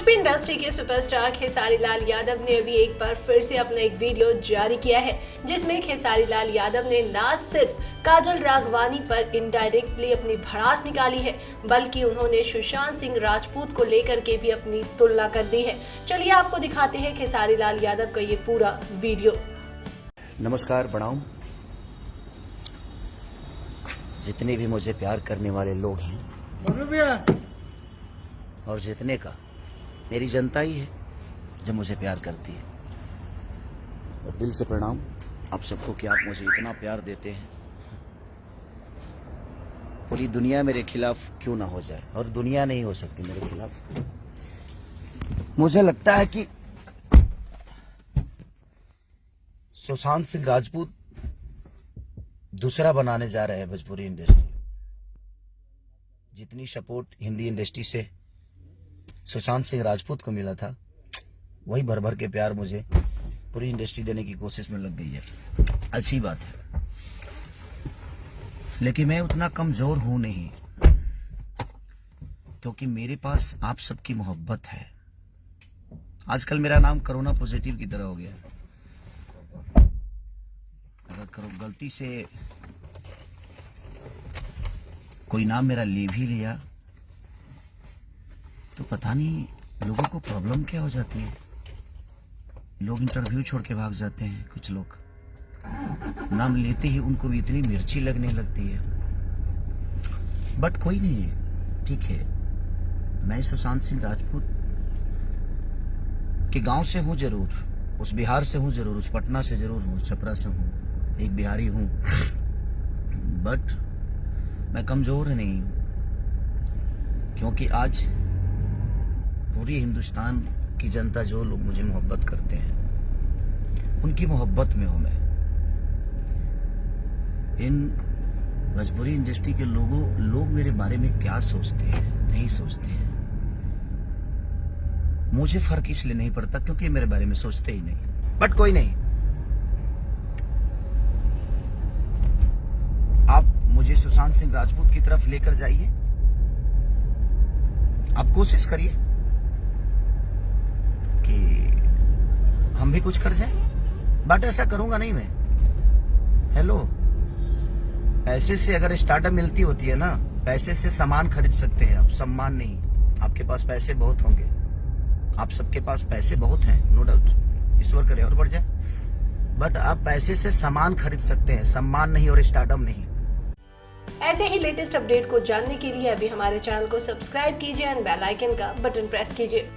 Bhojpuri industry के superstar Khesari Lal Yadav ने अभी एक बार फिर से अपना एक वीडियो जारी किया है, जिसमें खेसारी लाल यादव ने न सिर्फ काजल राघवानी पर इनडायरेक्टली अपनी भड़ास निकाली है, बल्कि उन्होंने सुशांत सिंह राजपूत को लेकर के भी अपनी तुलना कर दी है। चलिए आपको दिखाते हैं खेसारी लाल यादव का ये पूरा वीडियो। नमस्कार, प्रणाम। जितने भी मुझे प्यार करने वाले लोग हैं और जितने का मेरी जनता ही है जो मुझे प्यार करती है, और दिल से प्रणाम आप सबको कि आप मुझे इतना प्यार देते हैं। पूरी दुनिया मेरे खिलाफ क्यों ना हो जाए, और दुनिया नहीं हो सकती मेरे खिलाफ। मुझे लगता है कि सुशांत सिंह राजपूत दूसरा बनाने जा रहे हैं भोजपुरी इंडस्ट्री। जितनी सपोर्ट हिंदी इंडस्ट्री से सुशांत सिंह राजपूत को मिला था, वही भर भर के प्यार मुझे पूरी इंडस्ट्री देने की कोशिश में लग गई है। अच्छी बात है, लेकिन मैं उतना कमजोर हूं नहीं, क्योंकि मेरे पास आप सबकी मोहब्बत है। आजकल मेरा नाम कोरोना पॉजिटिव की तरह हो गया। अगर गलती से कोई नाम मेरा ले भी लिया तो पता नहीं लोगों को प्रॉब्लम क्या हो जाती है। लोग इंटरव्यू छोड़ के भाग जाते हैं। कुछ लोग नाम लेते ही उनको भी इतनी मिर्ची लगने लगती है। बट कोई नहीं है, ठीक है। मैं सुशांत सिंह राजपूत के गांव से हूं जरूर, उस बिहार से हूं जरूर, उस पटना से जरूर हूं, छपरा से हूं, एक बिहारी हूं, बट मैं कमजोर नहीं हूं, क्योंकि आज पूरी हिंदुस्तान की जनता, जो लोग मुझे मोहब्बत करते हैं, उनकी मोहब्बत में हूं मैं। इन भोजपुरी इंडस्ट्री के लोग मेरे बारे में क्या सोचते हैं, नहीं सोचते हैं, मुझे फर्क इसलिए नहीं पड़ता क्योंकि मेरे बारे में सोचते ही नहीं। बट कोई नहीं, आप मुझे सुशांत सिंह राजपूत की तरफ लेकर जाइए। आप कोशिश करिए कि हम भी कुछ कर जाएं, बट ऐसा करूंगा नहीं मैं। हेलो, पैसे से अगर स्टार्टअप मिलती होती है ना, पैसे से सामान खरीद सकते हैं आप, सम्मान नहीं। आपके पास पैसे बहुत होंगे, आप सबके पास पैसे बहुत हैं, नो डाउट, ईश्वर करे और बढ़ जाए, बट आप पैसे से सामान खरीद सकते हैं, सम्मान नहीं और स्टार्टअप नहीं। ऐसे ही लेटेस्ट अपडेट को जानने के लिए अभी हमारे चैनल को सब्सक्राइब कीजिए एंड बेल आइकन का बटन प्रेस कीजिए।